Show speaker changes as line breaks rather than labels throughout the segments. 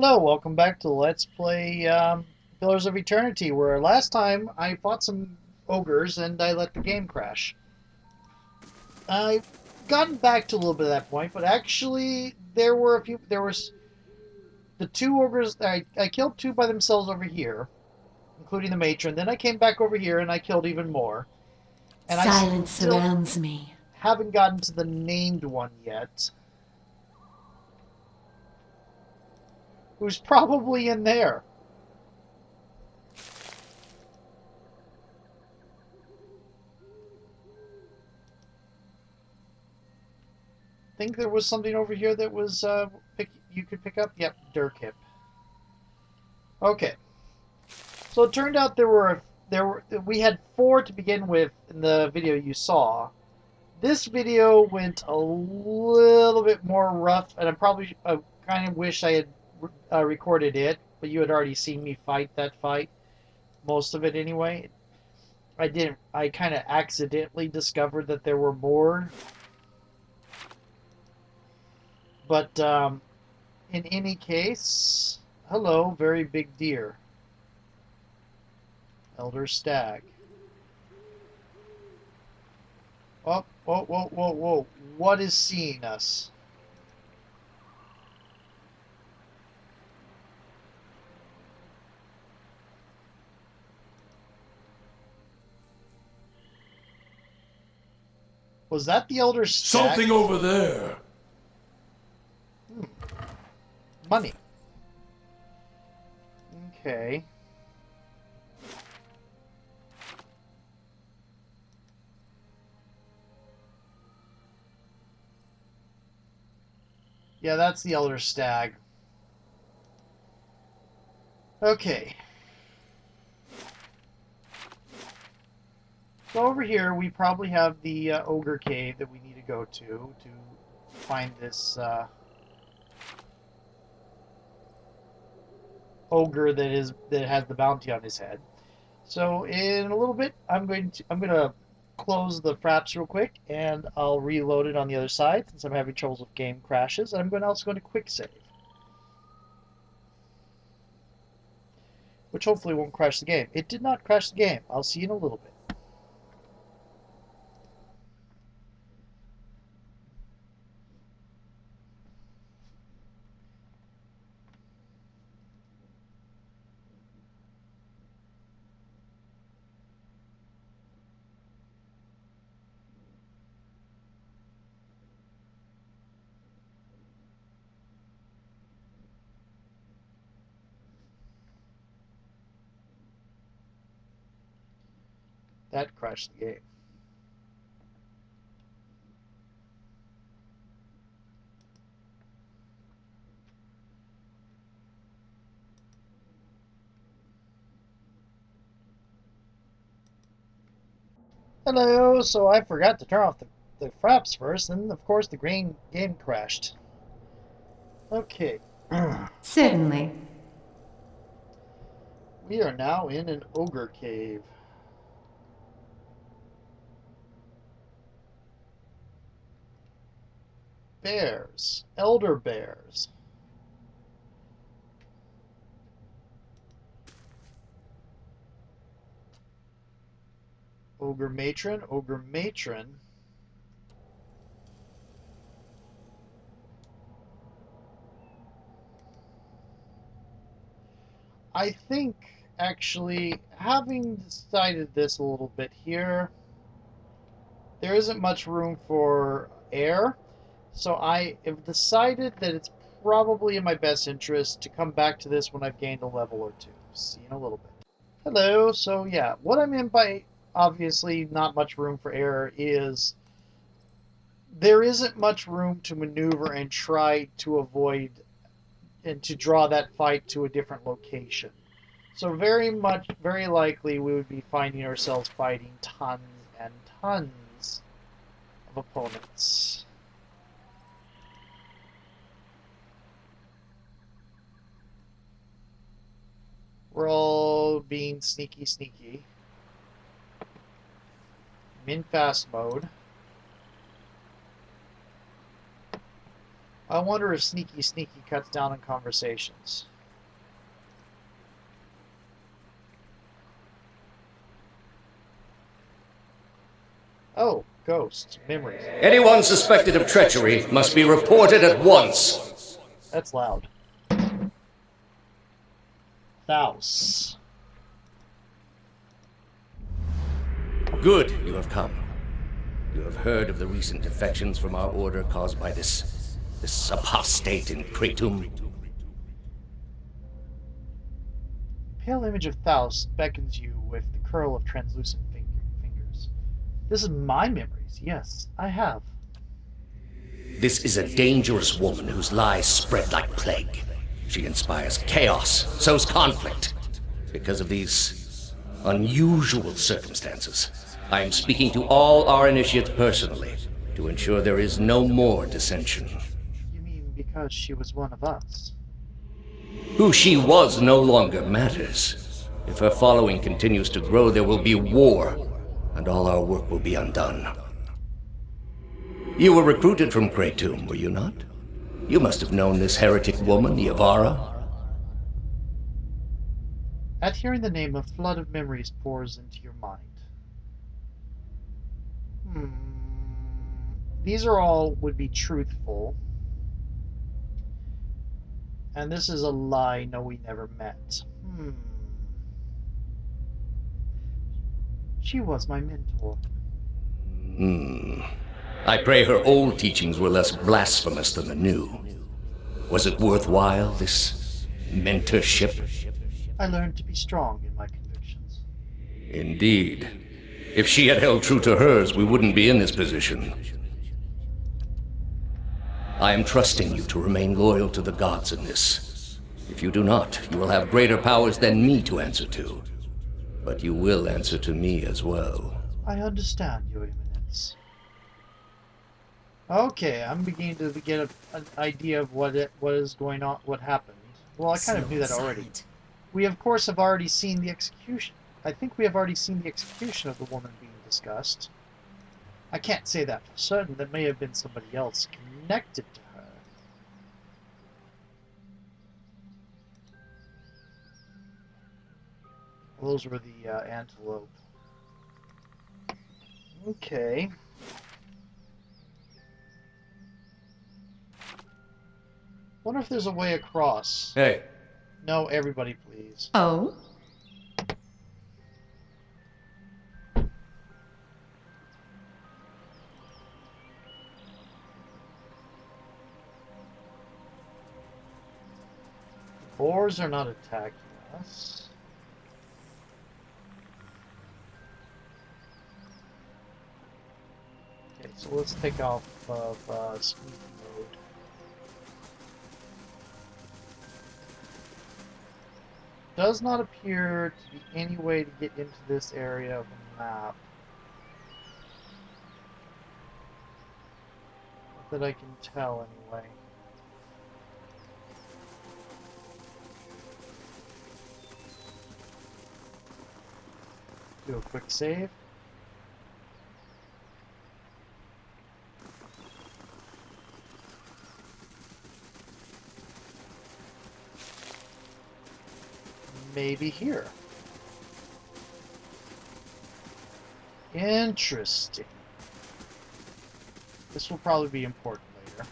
Hello, welcome back to Let's Play Pillars of Eternity, where last time I fought some ogres and I let the game crash. I've gotten back to a little bit of that point, but actually there was the two ogres, I killed two by themselves over here, including the matron, then I came back over here and I killed even more, and I
Silence
still
surrounds me.
haven't gotten to the named one yet, who's probably in there. Think there was something over here that was you could pick up? Yep, Dirk. Okay, so it turned out we had four to begin with in the video you saw. This video went a little bit more rough, and I kind of wish I had recorded it, but you had already seen me fight that fight, most of it anyway. I didn't. I kind of accidentally discovered that there were more, but in any case, hello, very big deer. Elder Stag. Oh, whoa, whoa, whoa, whoa. What is seeing us? Was that the Elder Stag?
Something over there.
Hmm. Money. Okay. Yeah, that's the Elder Stag. Okay. So over here, we probably have the Ogre Cave that we need to go to find this ogre that has the bounty on his head. So in a little bit, I'm gonna close the fraps real quick, and I'll reload it on the other side since I'm having troubles with game crashes. And I'm also going to quick save, which hopefully won't crash the game. It did not crash the game. I'll see you in a little bit. That crashed the game. Hello, so I forgot to turn off the fraps first, and of course the game crashed. Okay.
Certainly.
We are now in an ogre cave. Bears. Elder bears. Ogre matron. Ogre matron. I think, actually, having decided this a little bit here, there isn't much room for air, so I have decided that it's probably in my best interest to come back to this when I've gained a level or two. See you in a little bit. Hello, so yeah, what I meant by obviously not much room for error is there isn't much room to maneuver and try to avoid and to draw that fight to a different location. So very likely we would be finding ourselves fighting tons and tons of opponents. We're all being sneaky. I'm in fast mode. I wonder if Sneaky Sneaky cuts down on conversations. Oh, ghosts, memories.
Anyone suspected of treachery must be reported at once.
That's loud. Thouse.
Good, you have come. You have heard of the recent defections from our order caused by this apostate in Kratom.
Pale image of Thouse beckons you with the curl of translucent fingers. This is my memories. Yes, I have.
This is a dangerous woman whose lies spread like plague. She inspires chaos, sows conflict. Because of these unusual circumstances, I am speaking to all our initiates personally to ensure there is no more dissension.
You mean because she was one of us?
Who she was no longer matters. If her following continues to grow, there will be war, and all our work will be undone. You were recruited from Kratom, were you not? You must have known this heretic woman, Yavara.
At hearing the name, a flood of memories pours into your mind. These are all would be truthful. And this is a lie. No, we never met. She was my mentor.
I pray her old teachings were less blasphemous than the new. Was it worthwhile, this mentorship?
I learned to be strong in my convictions.
Indeed. If she had held true to hers, we wouldn't be in this position. I am trusting you to remain loyal to the gods in this. If you do not, you will have greater powers than me to answer to. But you will answer to me as well.
I understand, Your Eminence. Okay, I'm beginning to get an idea of what is going on, what happened. Well, I kind of knew that already. We, of course, have already seen the execution. I think we have already seen the execution of the woman being discussed. I can't say that for certain. That may have been somebody else connected to her. Those were the antelope. Okay. Wonder if there's a way across.
Hey.
No, everybody, please.
Oh?
Boars are not attacking us. Okay, so let's take off of sneaky mode. Does not appear to be any way to get into this area of the map. Not that I can tell anyway. Do a quick save. Maybe here. Interesting. This will probably be important later.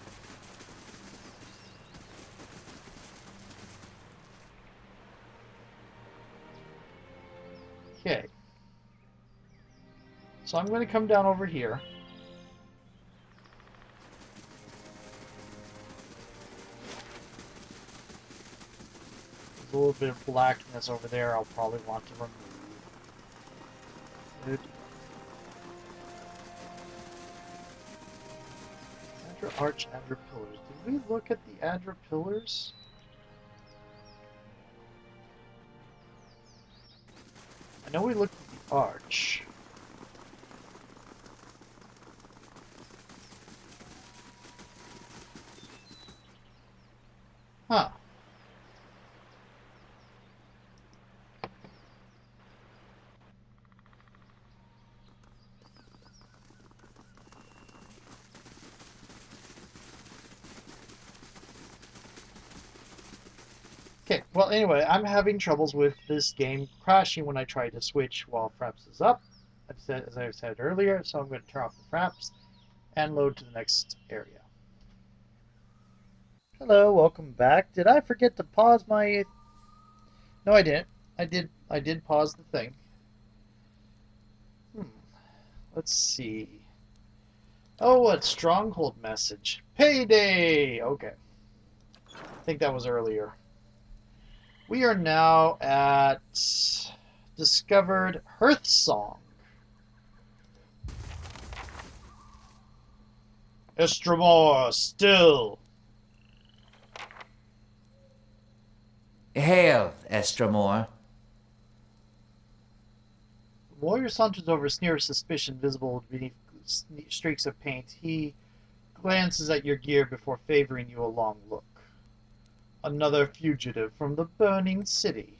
Okay. So I'm going to come down over here. There's a little bit of blackness over there I'll probably want to remove. Good. Adra Arch, Adra Pillars. Did we look at the Adra Pillars? I know we looked at the Arch. Huh. Okay, well, anyway, I'm having troubles with this game crashing when I try to switch while Fraps is up, as I said earlier, so I'm going to turn off the Fraps and load to the next area. Hello, welcome back. Did I forget to pause my... No, I didn't. I did pause the thing. Let's see. Oh, a stronghold message. Payday! Okay. I think that was earlier. We are now at discovered Hearthsong. Estramor, still.
Hail, Estramor.
The warrior saunters over, a sneer of suspicion visible beneath streaks of paint. He glances at your gear before favoring you a long look. Another fugitive from the burning city.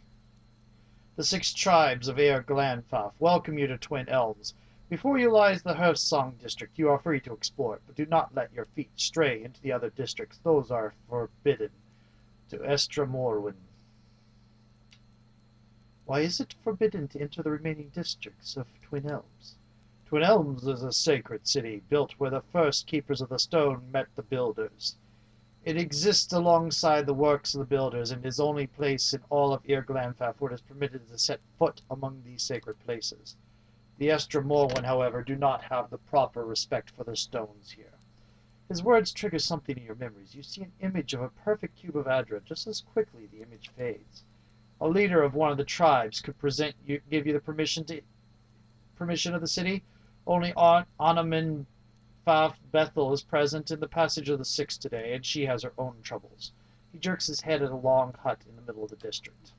The 6 tribes of Air Glanfaf welcome you to Twin Elms. Before you lies the Hearthsong district. You are free to explore it, but do not let your feet stray into the other districts. Those are forbidden to Estramorwin. Why is it forbidden to enter the remaining districts of Twin Elms? Twin Elms is a sacred city, built where the first keepers of the stone met the builders. It exists alongside the works of the builders, and is the only place in all of Irglanfaf where it is permitted to set foot among these sacred places. The Estramorwin, however, do not have the proper respect for the stones here. His words trigger something in your memories. You see an image of a perfect cube of Adra. Just as quickly, the image fades. A leader of one of the tribes could give you the permission of the city. Only Anamin Faf Bethel is present in the Passage of the Six today, and she has her own troubles. He jerks his head at a long hut in the middle of the district.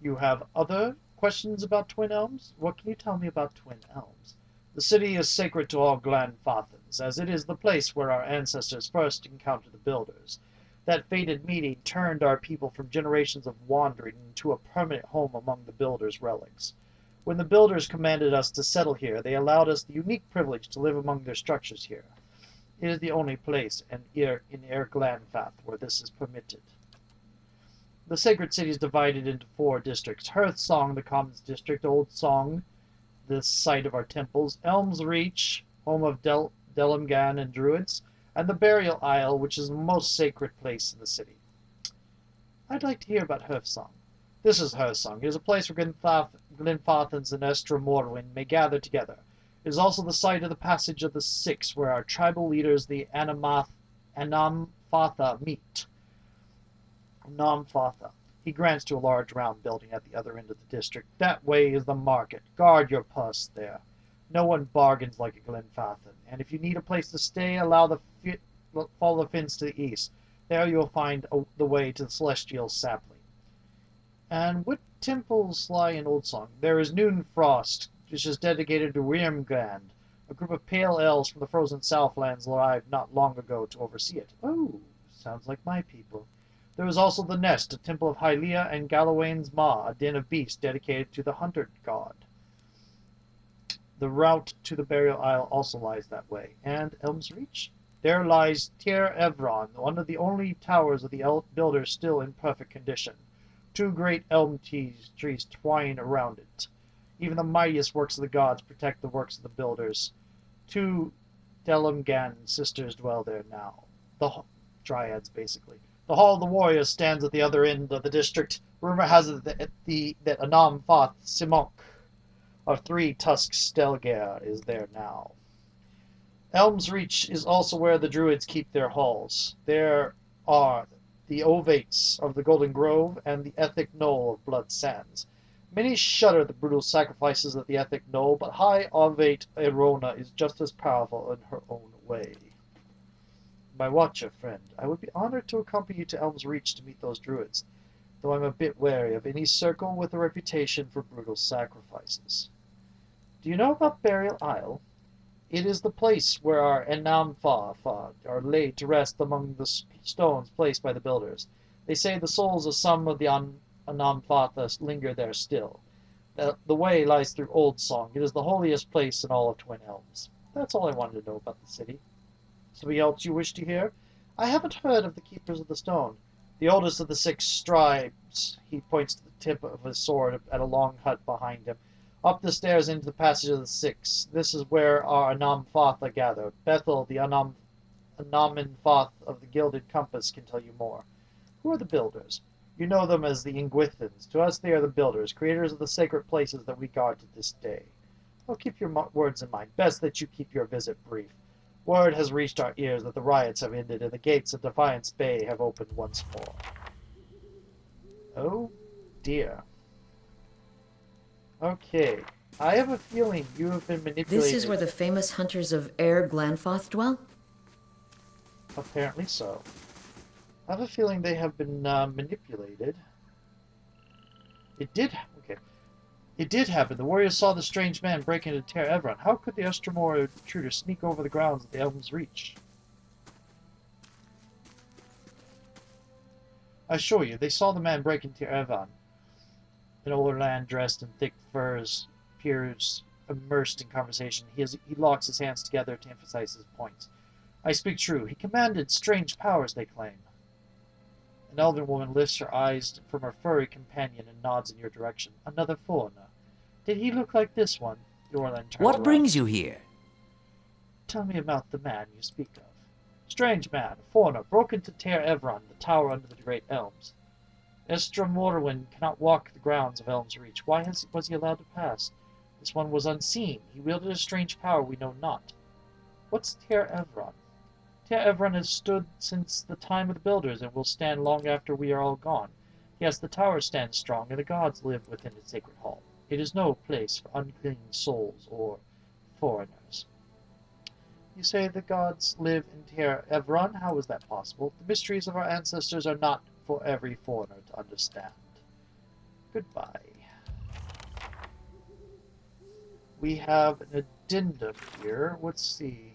You have other questions about Twin Elms? What can you tell me about Twin Elms? The city is sacred to all Glanfathans, as it is the place where our ancestors first encountered the builders. That fated meeting turned our people from generations of wandering into a permanent home among the builders' relics. When the builders commanded us to settle here, they allowed us the unique privilege to live among their structures here. It is the only place in Glanfath where this is permitted. The sacred city is divided into 4 districts. Hearthsong, the Commons District, Old Song, the site of our temples, Elms Reach, home of Delimgan and Druids, and the Burial Isle, which is the most sacred place in the city. I'd like to hear about Hearthsong. This is Hearthsong. It is a place where Glenfathans and Estramorwin may gather together. It is also the site of the Passage of the Six, where our tribal leaders, the Anamfatha, meet. Namfatha. He grants to a large round building at the other end of the district. That way is the market. Guard your purse there. No one bargains like a Glenfathan, and if you need a place to stay, follow the fence to the east. There you will find the way to the Celestial Sapling. And what temples lie in Old Song? There is Noon Frost, which is dedicated to Wyrmgand. A group of pale elves from the frozen Southlands arrived not long ago to oversee it. Oh, sounds like my people. There is also the Nest, a temple of Hylia, and Galawain's Maw, a den of beasts dedicated to the hunter god. The route to the Burial Isle also lies that way. And Elms Reach? There lies Tir Evron, one of the only towers of the elf builders still in perfect condition. 2 great elm trees twine around it. Even the mightiest works of the gods protect the works of the builders. 2 Delimgan sisters dwell there now. The dryads, basically. The Hall of the Warriors stands at the other end of the district. Rumor has it that Anam Fath Simonk of 3 Tusks Stelgar is there now. Elms Reach is also where the Druids keep their halls. There are the Ovates of the Golden Grove and the Ethic Knoll of Blood Sands. Many shudder at the brutal sacrifices of the Ethic Knoll, but High Ovate Erona is just as powerful in her own way. My watcher friend, I would be honored to accompany you to Elms Reach to meet those Druids, though I'm a bit wary of any circle with a reputation for brutal sacrifices. Do you know about Burial Isle? It is the place where our Enamfa are laid to rest among the stones placed by the builders. They say the souls of some of the Enamfatha linger there still. The way lies through Old Song. It is the holiest place in all of Twin Elms. That's all I wanted to know about the city. Something else you wish to hear? I haven't heard of the Keepers of the Stone. The oldest of the 6 tribes. He points to the tip of his sword at a long hut behind him. Up the stairs into the passage of the 6. This is where our Anam Thoth are gathered. Bethel, the Anamin Thoth of the Gilded Compass, can tell you more. Who are the builders? You know them as the Ingwithans. To us they are the builders, creators of the sacred places that we guard to this day. Oh, keep your words in mind. Best that you keep your visit brief. Word has reached our ears that the riots have ended and the gates of Defiance Bay have opened once more. Oh, dear. Okay. I have a feeling you have been manipulated.
This is where the famous hunters of Air Glanfoth dwell?
Apparently so. I have a feeling they have been manipulated. It did happen. The warriors saw the strange man break into Ter Evron. How could the Estramor intruder sneak over the grounds of the Elms' Reach? I assure you, they saw the man break into Ter Evron. An older man dressed in thick furs appears immersed in conversation. He locks his hands together to emphasize his points. I speak true. He commanded strange powers, they claim. An elven woman lifts her eyes from her furry companion and nods in your direction. Another foreigner. Did he look like this one? Yorlan turns
What
around.
brings you here?
Tell me about the man you speak of. Strange man, foreigner, broke into Ter Evron, the tower under the great elms. Estra Morwyn cannot walk the grounds of Elms Reach. Why was he allowed to pass? This one was unseen. He wielded a strange power we know not. What's Ter Evron? Ter Evron has stood since the time of the builders and will stand long after we are all gone. Yes, the tower stands strong, and the gods live within its sacred hall. It is no place for unclean souls or foreigners. You say the gods live in Ter Evron? How is that possible? The mysteries of our ancestors are not for every foreigner to understand. Goodbye. We have an addendum here. Let's see.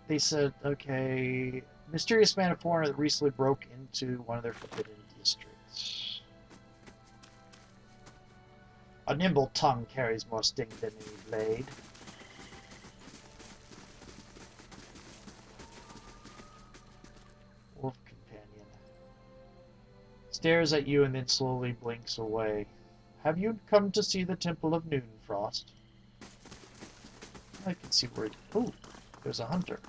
They said, okay, mysterious man and foreigner that recently broke into one of their forbidden districts. A nimble tongue carries more sting than any blade. Wolf companion. Stares at you and then slowly blinks away. Have you come to see the Temple of Noonfrost? I can see where... Ooh, there's a hunter.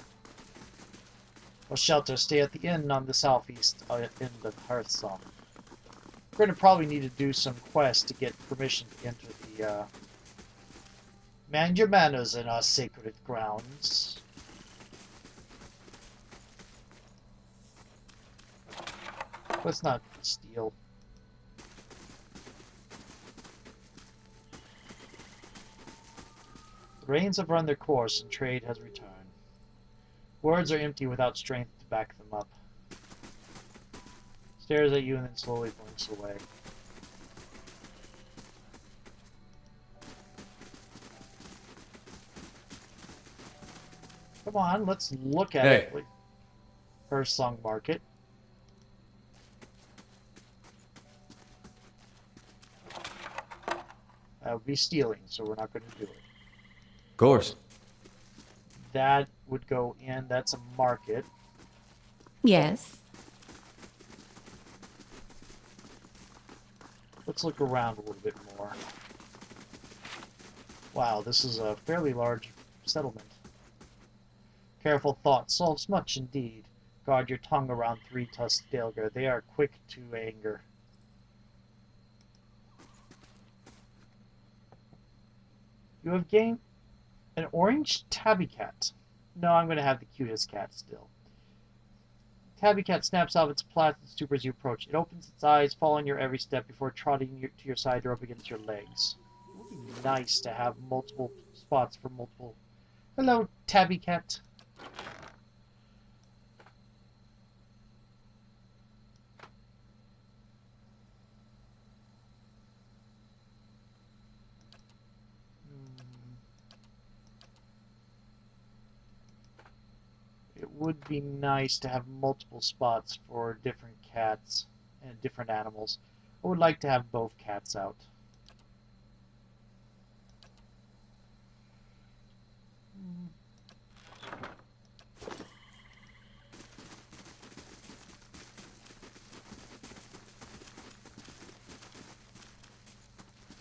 Or shelter, stay at the inn on the southeast end of Hearthsong. We're going to probably need to do some quests to get permission to enter the, Mind your manners in our sacred grounds. Let's not steal. The rains have run their course and trade has returned. Words are empty without strength to back them up. Stares at you and then slowly blinks away. Come on, let's look at it. Hearthsong Market. That would be stealing, so we're not going to do it.
Of course.
That would go in. That's a market.
Yes.
Let's look around a little bit more. Wow, this is a fairly large settlement. Careful thought solves much indeed. Guard your tongue around three-tusked Dalgar. They are quick to anger. You have gained an orange tabby cat. No, I'm going to have the cutest cat still. Tabby cat snaps off its placid stupor as you approach. It opens its eyes, following your every step before trotting to your side or up against your legs. It would be nice to have multiple spots for multiple... Hello, tabby cat. It would be nice to have multiple spots for different cats and different animals. I would like to have both cats out.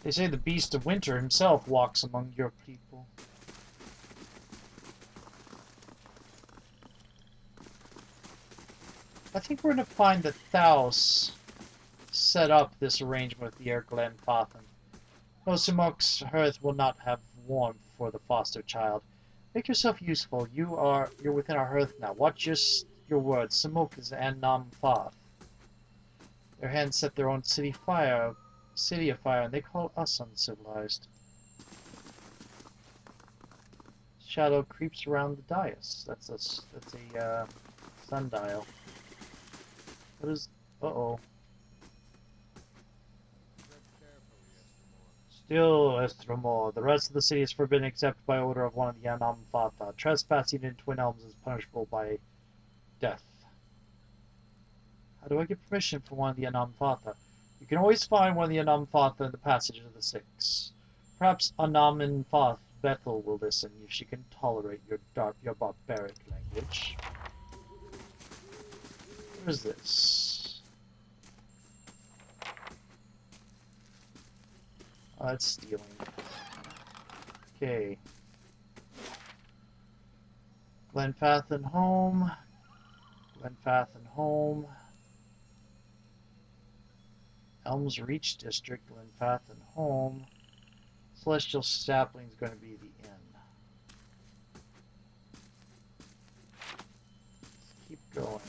They say the beast of winter himself walks among your people. I think we're going to find that Thaus set up this arrangement with the Air Glenfathan. Osimok's hearth will not have warmth for the foster child. Make yourself useful. You're within our hearth now. Watch your words. Simok is Annam Fath. Their hands set their own city afire, and they call us uncivilized. Shadow creeps around the dais. That's a sundial. What is? Uh-oh. Still, Estromor. The rest of the city is forbidden except by order of one of the Anam Fatha. Trespassing in Twin Elms is punishable by death. How do I get permission from one of the Anam Fatha? You can always find one of the Anam Fatha in the Passage of the Six. Perhaps Anam and Fath Bethel will listen if she can tolerate your barbaric language. What is this? Oh, that's stealing. Okay. Glenfathan home. Glenfathan home. Elms Reach District, Glenfathan home. Celestial Sapling is going to be the inn. Let's keep going.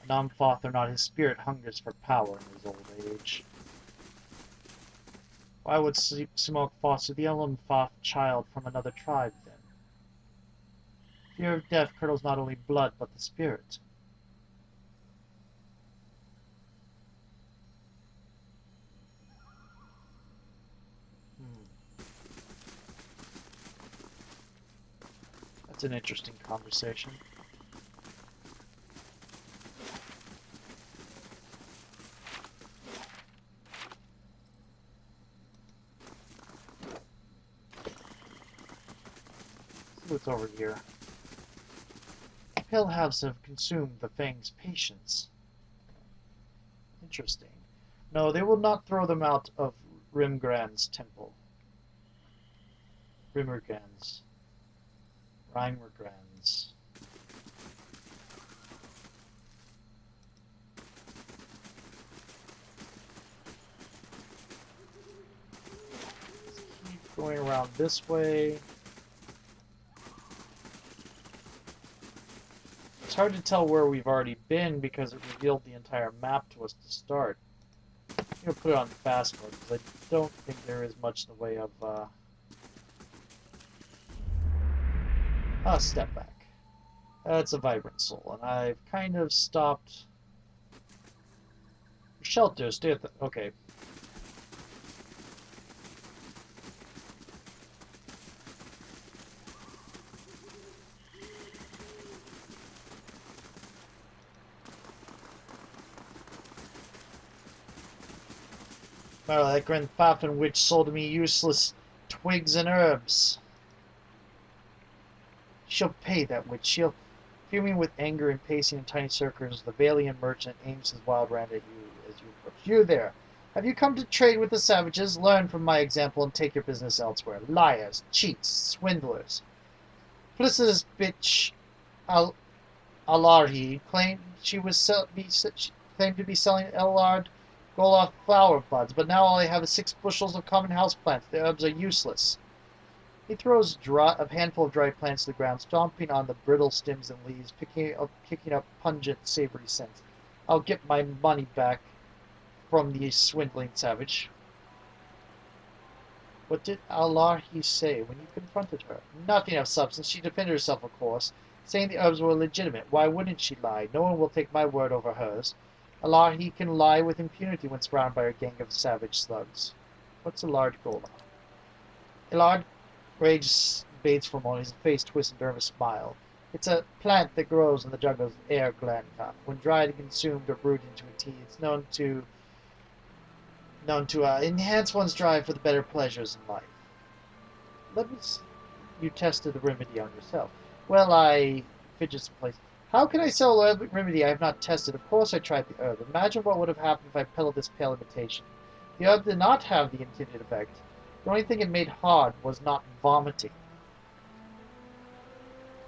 Namfoth or not, his spirit hungers for power in his old age. Why would Simok foster the Elamfoth child from another tribe, then? Fear of death curdles not only blood, but the spirit. That's an interesting conversation. What's over here? Pale halves have consumed the Fang's patience. Interesting. No, they will not throw them out of Rimgrand's temple. Rimmergrand's. Reimergrand's. Let's keep going around this way. It's hard to tell where we've already been because it revealed the entire map to us to start. I'm going to put it on fast mode because I don't think there is much in the way of step back. That's a vibrant soul, and I've kind of stopped. Shelter, stay at the. Okay. Well, that Glenfathan witch sold me useless twigs and herbs. She'll pay, that witch. She'll, fuming with anger and pacing in tiny circles, the Valian merchant aims his wild brand at you as you approach. You there! Have you come to trade with the savages? Learn from my example and take your business elsewhere. Liars, cheats, swindlers. Felicitous bitch Alarhi claimed claimed to be selling Elard Goloth flower buds, but now all I have is 6 bushels of common houseplants. The herbs are useless. He throws a handful of dry plants to the ground, stomping on the brittle stems and leaves, kicking up pungent, savory scents. I'll get my money back from the swindling savage. What did Alarhi say when you confronted her? Nothing of substance. She defended herself, of course, saying the herbs were legitimate. Why wouldn't she lie? No one will take my word over hers. Alarhi can lie with impunity when surrounded by a gang of savage slugs. What's a large gola? Elard rage bathes for a moment, his face twists into a nervous smile. It's a plant that grows in the jungles of Air Glenfathan. When dried and consumed or brewed into a tea, it's known to enhance one's drive for the better pleasures in life. Let me see. You tested the remedy on yourself. Well, I fidget some place. How can I sell a remedy I have not tested? Of course I tried the herb. Imagine what would have happened if I peddled this pale imitation. The herb did not have the intended effect. The only thing it made hard was not vomiting.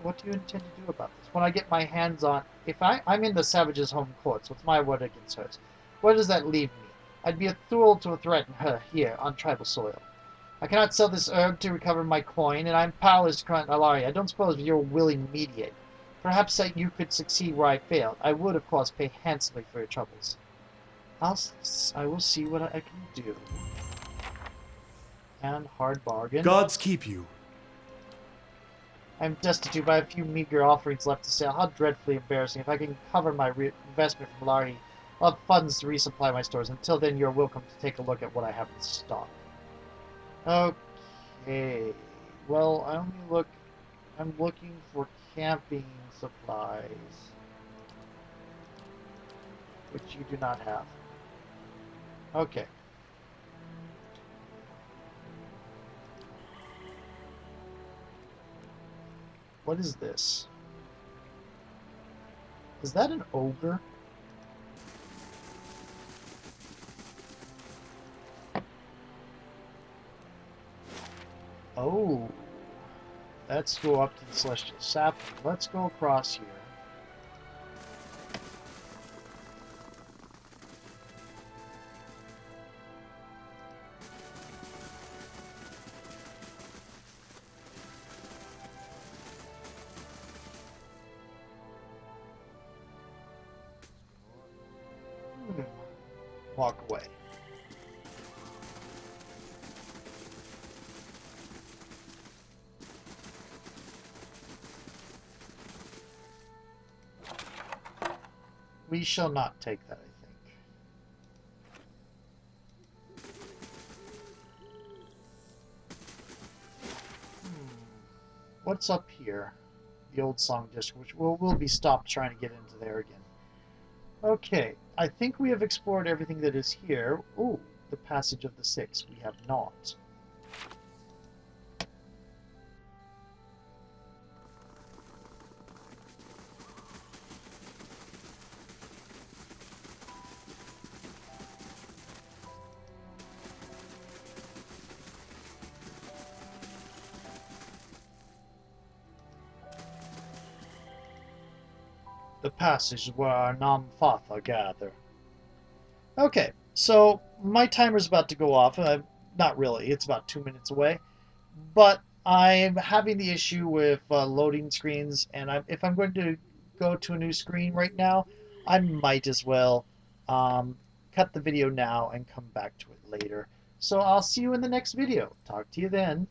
What do you intend to do about this? When I get my hands on... If I'm in the savage's home courts, what's my word against hers? Where does that leave me? I'd be a fool to threaten her here on tribal soil. I cannot sell this herb to recover my coin, and I'm powerless to grant Alaria. I don't suppose you're willing to mediate. Perhaps that you could succeed where I failed. I would, of course, pay handsomely for your troubles. I will see what I can do. And hard bargain.
Gods keep you.
I'm destitute by a few meager offerings left to sell. How dreadfully embarrassing. If I can cover my investment from Lari, I'll have funds to resupply my stores. Until then, you're welcome to take a look at what I have in stock. Okay. Well, I'm looking for camping supplies, which you do not have. Okay. What is this? Is that an ogre? Oh. Let's go up to the Celestial Sapling. Let's go across here. Walk away. We shall not take that, I think. What's up here? The old song district, which we'll be stopped trying to get into there again. Okay, I think we have explored everything that is here. Ooh, the Passage of the Six. We have not. The passage where our Namfatha gather. Okay, so my timer's about to go off. Not really, it's about 2 minutes away. But I'm having the issue with loading screens, and if I'm going to go to a new screen right now, I might as well cut the video now and come back to it later. So I'll see you in the next video. Talk to you then.